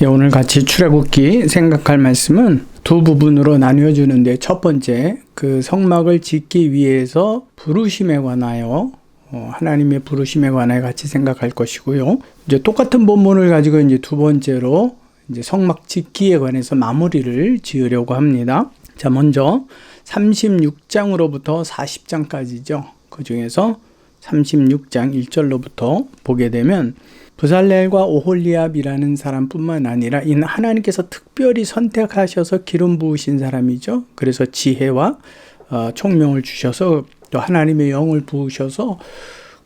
예, 오늘 같이 출애굽기 생각할 말씀은 두 부분으로 나뉘어 주는데, 첫 번째, 그 성막을 짓기 위해서 부르심에 관하여 하나님의 부르심에 관하여 같이 생각할 것이고요. 이제 똑같은 본문을 가지고 이제 두 번째로 이제 성막 짓기에 관해서 마무리를 지으려고 합니다. 자, 먼저 36장으로부터 40장까지죠. 그 중에서 36장 1절로부터 보게 되면 부살렐과 오홀리압이라는 사람뿐만 아니라 이 하나님께서 특별히 선택하셔서 기름 부으신 사람이죠. 그래서 지혜와 총명을 주셔서 또 하나님의 영을 부으셔서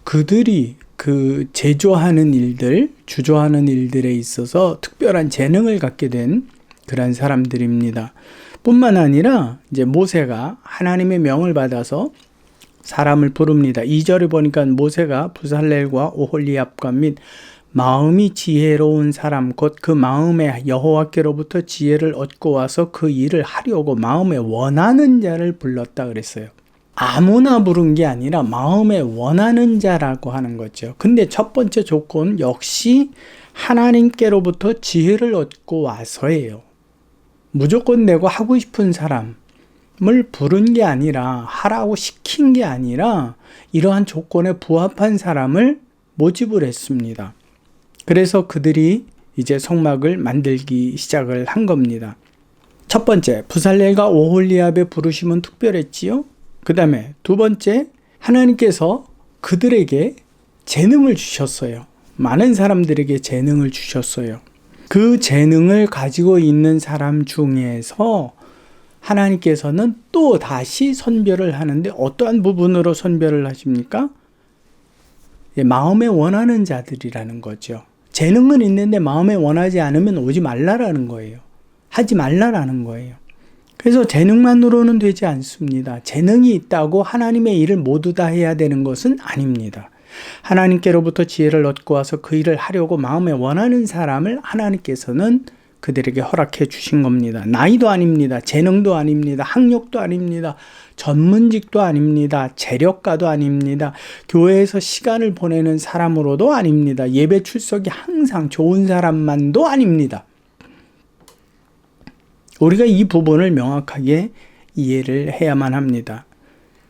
그들이 그 제조하는 일들, 주조하는 일들에 있어서 특별한 재능을 갖게 된 그런 사람들입니다. 뿐만 아니라 이제 모세가 하나님의 명을 받아서 사람을 부릅니다. 2절에 보니까 모세가 부살렐과 오홀리압과 및 마음이 지혜로운 사람 곧 그 마음에 여호와께로부터 지혜를 얻고 와서 그 일을 하려고 마음에 원하는 자를 불렀다 그랬어요. 아무나 부른 게 아니라 마음에 원하는 자라고 하는 거죠. 근데 첫 번째 조건 역시 하나님께로부터 지혜를 얻고 와서예요. 무조건 내고 하고 싶은 사람을 부른 게 아니라, 하라고 시킨 게 아니라 이러한 조건에 부합한 사람을 모집을 했습니다. 그래서 그들이 이제 성막을 만들기 시작을 한 겁니다. 첫 번째, 부살렐과 오홀리압의 부르심은 특별했지요. 그 다음에 두 번째, 하나님께서 그들에게 재능을 주셨어요. 많은 사람들에게 재능을 주셨어요. 그 재능을 가지고 있는 사람 중에서 하나님께서는 또 다시 선별을 하는데, 어떠한 부분으로 선별을 하십니까? 마음에 원하는 자들이라는 거죠. 재능은 있는데 마음에 원하지 않으면 오지 말라라는 거예요. 하지 말라라는 거예요. 그래서 재능만으로는 되지 않습니다. 재능이 있다고 하나님의 일을 모두 다 해야 되는 것은 아닙니다. 하나님께로부터 지혜를 얻고 와서 그 일을 하려고 마음에 원하는 사람을 하나님께서는 그들에게 허락해 주신 겁니다. 나이도 아닙니다. 재능도 아닙니다. 학력도 아닙니다. 전문직도 아닙니다. 재력가도 아닙니다. 교회에서 시간을 보내는 사람으로도 아닙니다. 예배 출석이 항상 좋은 사람만도 아닙니다. 우리가 이 부분을 명확하게 이해를 해야만 합니다.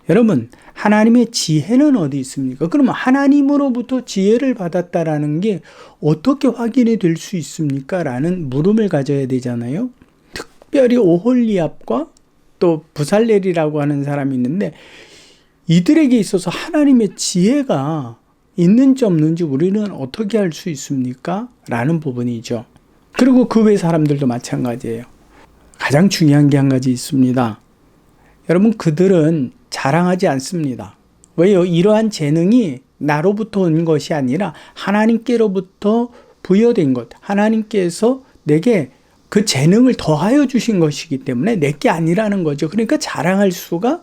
여러분, 하나님의 지혜는 어디 있습니까? 그러면 하나님으로부터 지혜를 받았다라는 게 어떻게 확인이 될 수 있습니까? 라는 물음을 가져야 되잖아요. 특별히 오홀리압과 또 부살렐이라고 하는 사람이 있는데, 이들에게 있어서 하나님의 지혜가 있는지 없는지 우리는 어떻게 알 수 있습니까? 라는 부분이죠. 그리고 그 외 사람들도 마찬가지예요. 가장 중요한 게 한 가지 있습니다. 여러분, 그들은 자랑하지 않습니다. 왜요? 이러한 재능이 나로부터 온 것이 아니라 하나님께로부터 부여된 것, 하나님께서 내게 그 재능을 더하여 주신 것이기 때문에 내게 아니라는 거죠. 그러니까 자랑할 수가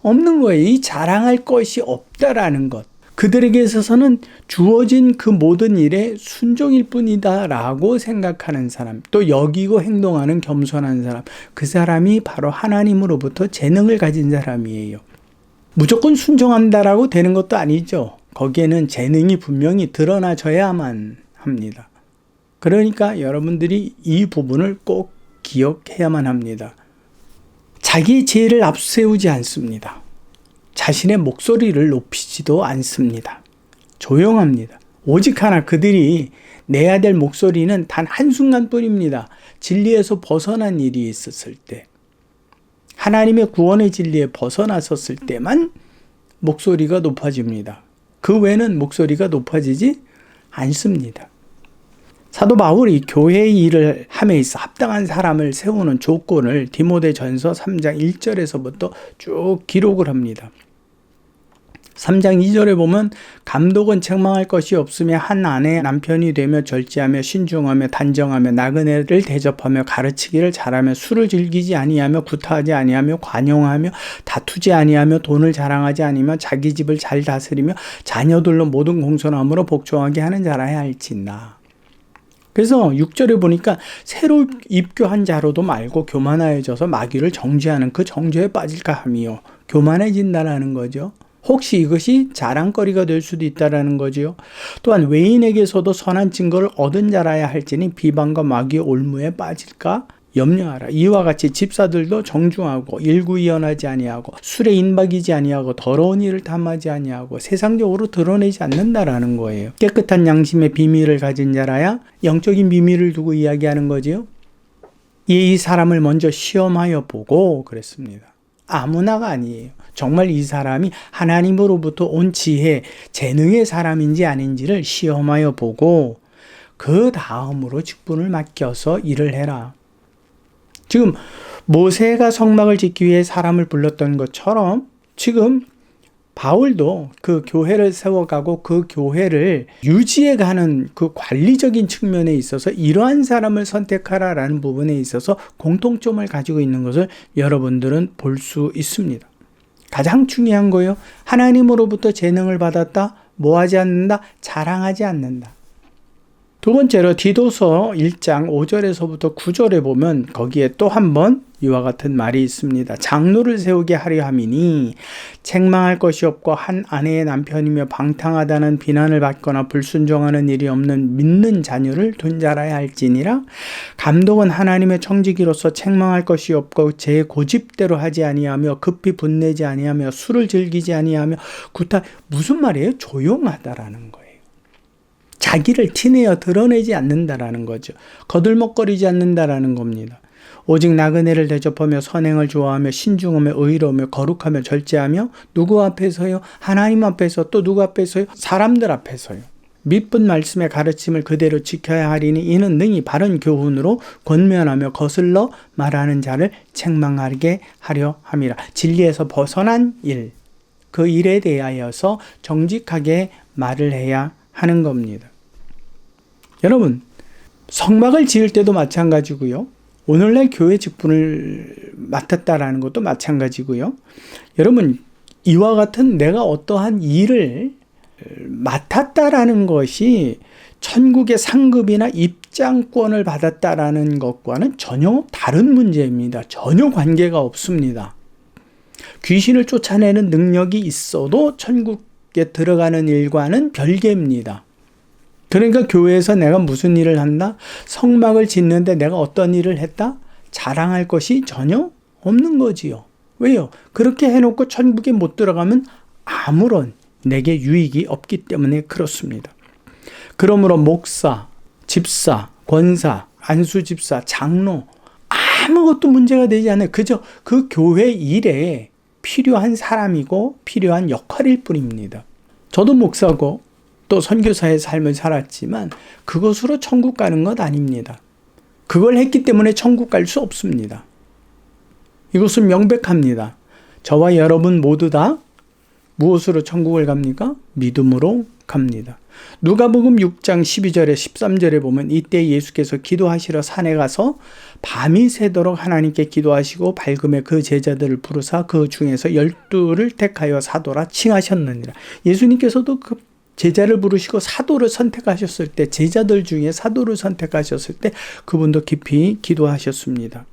없는 거예요. 이 자랑할 것이 없다라는 것. 그들에게 있어서는 주어진 그 모든 일에 순종일 뿐이다 라고 생각하는 사람, 또 여기고 행동하는 겸손한 사람, 그 사람이 바로 하나님으로부터 재능을 가진 사람이에요. 무조건 순종한다라고 되는 것도 아니죠. 거기에는 재능이 분명히 드러나져야만 합니다. 그러니까 여러분들이 이 부분을 꼭 기억해야만 합니다. 자기의 지혜를 앞세우지 않습니다. 자신의 목소리를 높이지도 않습니다. 조용합니다. 오직 하나, 그들이 내야 될 목소리는 단 한순간뿐입니다. 진리에서 벗어난 일이 있었을 때, 하나님의 구원의 진리에 벗어났었을 때만 목소리가 높아집니다. 그 외에는 목소리가 높아지지 않습니다. 사도 바울이 교회의 일을 함에 있어 합당한 사람을 세우는 조건을 디모데전서 3장 1절에서부터 쭉 기록을 합니다. 3장 2절에 보면, 감독은 책망할 것이 없으며 한 아내 남편이 되며 절제하며 신중하며 단정하며 나그네를 대접하며 가르치기를 잘하며 술을 즐기지 아니하며 구타하지 아니하며 관용하며 다투지 아니하며 돈을 자랑하지 아니며 자기 집을 잘 다스리며 자녀들로 모든 공손함으로 복종하게 하는 자라야 할지나. 그래서 6절에 보니까 새로 입교한 자로도 말고 교만하여져서 마귀를 정죄하는 그 정죄에 빠질까 하며 교만해진다라는 거죠. 혹시 이것이 자랑거리가 될 수도 있다라는 거지요. 또한 외인에게서도 선한 증거를 얻은 자라야 할지니 비방과 마귀의 올무에 빠질까 염려하라. 이와 같이 집사들도 정중하고 일구이연하지 아니하고 술에 인박이지 아니하고 더러운 일을 탐하지 아니하고 세상적으로 드러내지 않는다라는 거예요. 깨끗한 양심의 비밀을 가진 자라야 영적인 비밀을 두고 이야기하는 거지요. 이 사람을 먼저 시험하여 보고 그랬습니다. 아무나가 아니에요. 정말 이 사람이 하나님으로부터 온 지혜, 재능의 사람인지 아닌지를 시험하여 보고 그 다음으로 직분을 맡겨서 일을 해라. 지금 모세가 성막을 짓기 위해 사람을 불렀던 것처럼 지금 바울도 그 교회를 세워가고 그 교회를 유지해가는 그 관리적인 측면에 있어서 이러한 사람을 선택하라라는 부분에 있어서 공통점을 가지고 있는 것을 여러분들은 볼 수 있습니다. 가장 중요한 거예요. 하나님으로부터 재능을 받았다. 뭐하지 않는다? 자랑하지 않는다. 두 번째로 디도서 1장 5절에서부터 9절에 보면 거기에 또 한 번 이와 같은 말이 있습니다. 장로를 세우게 하려 함이니 책망할 것이 없고 한 아내의 남편이며 방탕하다는 비난을 받거나 불순종하는 일이 없는 믿는 자녀를 둔 자라야 할지니라. 감독은 하나님의 청지기로서 책망할 것이 없고 제 고집대로 하지 아니하며 급히 분내지 아니하며 술을 즐기지 아니하며 무슨 말이에요? 조용하다라는 거예요. 자기를 티내어 드러내지 않는다라는 거죠. 거들먹거리지 않는다라는 겁니다. 오직 나그네를 대접하며 선행을 좋아하며 신중하며 의로우며 거룩하며 절제하며 누구 앞에서요? 하나님 앞에서. 또 누구 앞에서요? 사람들 앞에서요. 믿은 말씀의 가르침을 그대로 지켜야 하리니 이는 능히 바른 교훈으로 권면하며 거슬러 말하는 자를 책망하게 하려 함이라. 진리에서 벗어난 일, 그 일에 대하여서 정직하게 말을 해야 하는 겁니다. 여러분, 성막을 지을 때도 마찬가지고요. 오늘날 교회 직분을 맡았다라는 것도 마찬가지고요. 여러분, 이와 같은 내가 어떠한 일을 맡았다라는 것이 천국의 상급이나 입장권을 받았다라는 것과는 전혀 다른 문제입니다. 전혀 관계가 없습니다. 귀신을 쫓아내는 능력이 있어도 천국에 들어가는 일과는 별개입니다. 그러니까 교회에서 내가 무슨 일을 한다? 성막을 짓는데 내가 어떤 일을 했다? 자랑할 것이 전혀 없는 거지요. 왜요? 그렇게 해놓고 천국에 못 들어가면 아무런 내게 유익이 없기 때문에 그렇습니다. 그러므로 목사, 집사, 권사, 안수집사, 장로 아무것도 문제가 되지 않아요. 그저 그 교회 일에 필요한 사람이고 필요한 역할일 뿐입니다. 저도 목사고 또 선교사의 삶을 살았지만 그것으로 천국 가는 것 아닙니다. 그걸 했기 때문에 천국 갈 수 없습니다. 이것은 명백합니다. 저와 여러분 모두 다 무엇으로 천국을 갑니까? 믿음으로 갑니다. 누가복음 6장 12절에 13절에 보면 이때 예수께서 기도하시러 산에 가서 밤이 새도록 하나님께 기도하시고 밝음에 그 제자들을 부르사 그 중에서 12를 택하여 사도라 칭하셨느니라. 예수님께서도 그 제자를 부르시고 사도를 선택하셨을 때, 제자들 중에 사도를 선택하셨을 때 그분도 깊이 기도하셨습니다.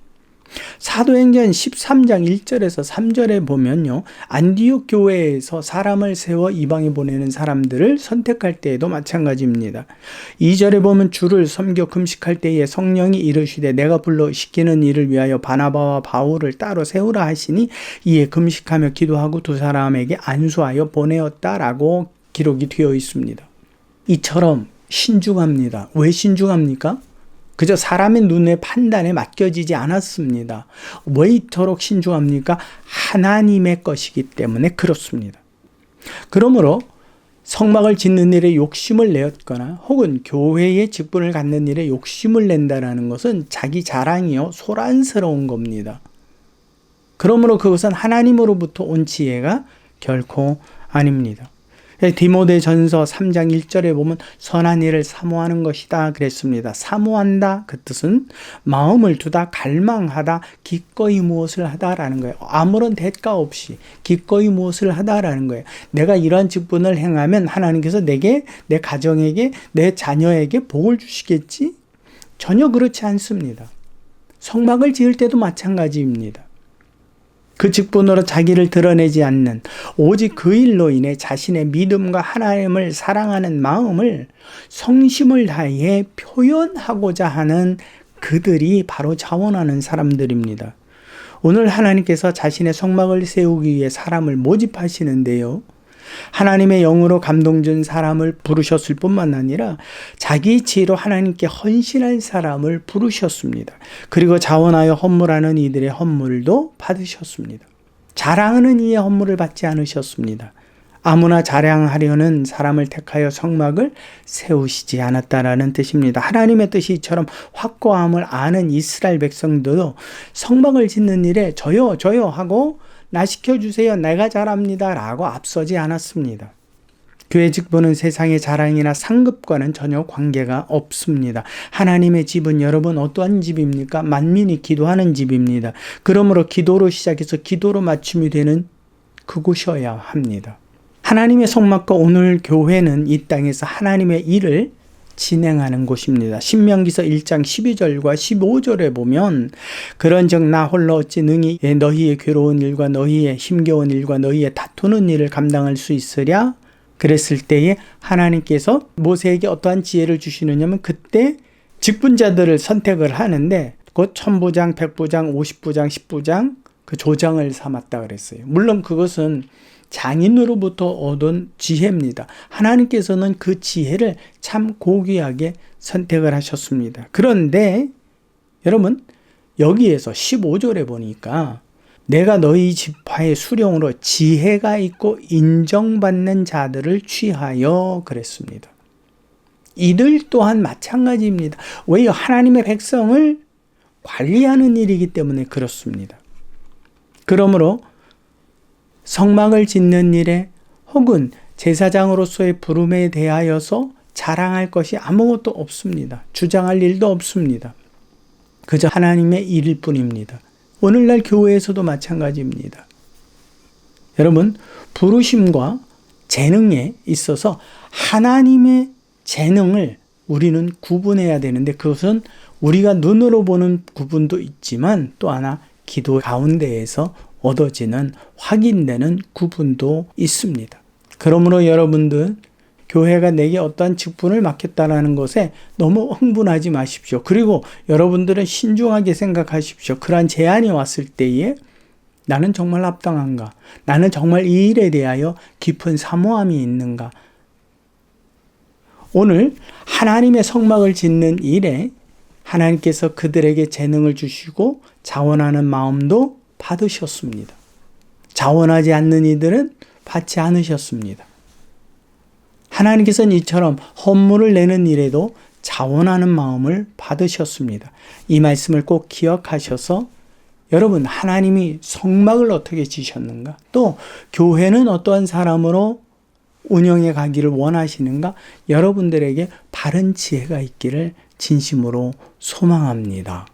사도행전 13장 1절에서 3절에 보면요, 안디옥 교회에서 사람을 세워 이방에 보내는 사람들을 선택할 때에도 마찬가지입니다. 2절에 보면 주를 섬겨 금식할 때에 성령이 이르시되 내가 불러 시키는 일을 위하여 바나바와 바울을 따로 세우라 하시니 이에 금식하며 기도하고 두 사람에게 안수하여 보내었다라고 기록이 되어 있습니다. 이처럼 신중합니다. 왜 신중합니까? 그저 사람의 눈의 판단에 맡겨지지 않았습니다. 왜 이토록 신중합니까? 하나님의 것이기 때문에 그렇습니다. 그러므로 성막을 짓는 일에 욕심을 내었거나 혹은 교회의 직분을 갖는 일에 욕심을 낸다는 것은 자기 자랑이요 소란스러운 겁니다. 그러므로 그것은 하나님으로부터 온 지혜가 결코 아닙니다. 디모데전서 3장 1절에 보면 선한 일을 사모하는 것이다 그랬습니다. 사모한다 그 뜻은 마음을 두다, 갈망하다, 기꺼이 무엇을 하다라는 거예요. 아무런 대가 없이 기꺼이 무엇을 하다라는 거예요. 내가 이러한 직분을 행하면 하나님께서 내게, 내 가정에게, 내 자녀에게 복을 주시겠지? 전혀 그렇지 않습니다. 성막을 지을 때도 마찬가지입니다. 그 직분으로 자기를 드러내지 않는, 오직 그 일로 인해 자신의 믿음과 하나님을 사랑하는 마음을 성심을 다해 표현하고자 하는 그들이 바로 자원하는 사람들입니다. 오늘 하나님께서 자신의 성막을 세우기 위해 사람을 모집하시는데요. 하나님의 영으로 감동준 사람을 부르셨을 뿐만 아니라 자기 지혜로 하나님께 헌신할 사람을 부르셨습니다. 그리고 자원하여 헌물하는 이들의 헌물도 받으셨습니다. 자랑하는 이의 헌물을 받지 않으셨습니다. 아무나 자랑하려는 사람을 택하여 성막을 세우시지 않았다라는 뜻입니다. 하나님의 뜻이 이처럼 확고함을 아는 이스라엘 백성들도 성막을 짓는 일에 저요 하고 나 시켜주세요, 내가 잘합니다 라고 앞서지 않았습니다. 교회 직분은 세상의 자랑이나 상급과는 전혀 관계가 없습니다. 하나님의 집은 여러분 어떠한 집입니까? 만민이 기도하는 집입니다. 그러므로 기도로 시작해서 기도로 맞춤이 되는 그곳이어야 합니다. 하나님의 성막과 오늘 교회는 이 땅에서 하나님의 일을 진행하는 곳입니다. 신명기서 1장 12절과 15절에 보면 그런즉 나 홀로 어찌 능히 너희의 괴로운 일과 너희의 힘겨운 일과 너희의 다투는 일을 감당할 수 있으랴? 그랬을 때에 하나님께서 모세에게 어떠한 지혜를 주시느냐면 그때 직분자들을 선택을 하는데 곧 1000부장, 100부장, 50부장, 10부장 그 조장을 삼았다 그랬어요. 물론 그것은 장인으로부터 얻은 지혜입니다. 하나님께서는 그 지혜를 참 고귀하게 선택을 하셨습니다. 그런데 여러분 여기에서 15절에 보니까 내가 너희 지파의 수령으로 지혜가 있고 인정받는 자들을 취하여 그랬습니다. 이들 또한 마찬가지입니다. 왜요? 하나님의 백성을 관리하는 일이기 때문에 그렇습니다. 그러므로 성막을 짓는 일에 혹은 제사장으로서의 부름에 대하여서 자랑할 것이 아무것도 없습니다. 주장할 일도 없습니다. 그저 하나님의 일일 뿐입니다. 오늘날 교회에서도 마찬가지입니다. 여러분, 부르심과 재능에 있어서 하나님의 재능을 우리는 구분해야 되는데 그것은 우리가 눈으로 보는 구분도 있지만 또 하나 기도 가운데에서 얻어지는 확인되는 구분도 있습니다. 그러므로 여러분들 교회가 내게 어떠한 직분을 맡겼다라는 것에 너무 흥분하지 마십시오. 그리고 여러분들은 신중하게 생각하십시오. 그러한 제안이 왔을 때에 나는 정말 합당한가? 나는 정말 이 일에 대하여 깊은 사모함이 있는가? 오늘 하나님의 성막을 짓는 일에 하나님께서 그들에게 재능을 주시고 자원하는 마음도 받으셨습니다. 자원하지 않는 이들은 받지 않으셨습니다. 하나님께서는 이처럼 헌물을 내는 일에도 자원하는 마음을 받으셨습니다. 이 말씀을 꼭 기억하셔서 여러분 하나님이 성막을 어떻게 지셨는가? 또 교회는 어떠한 사람으로 운영해 가기를 원하시는가? 여러분들에게 바른 지혜가 있기를 진심으로 소망합니다.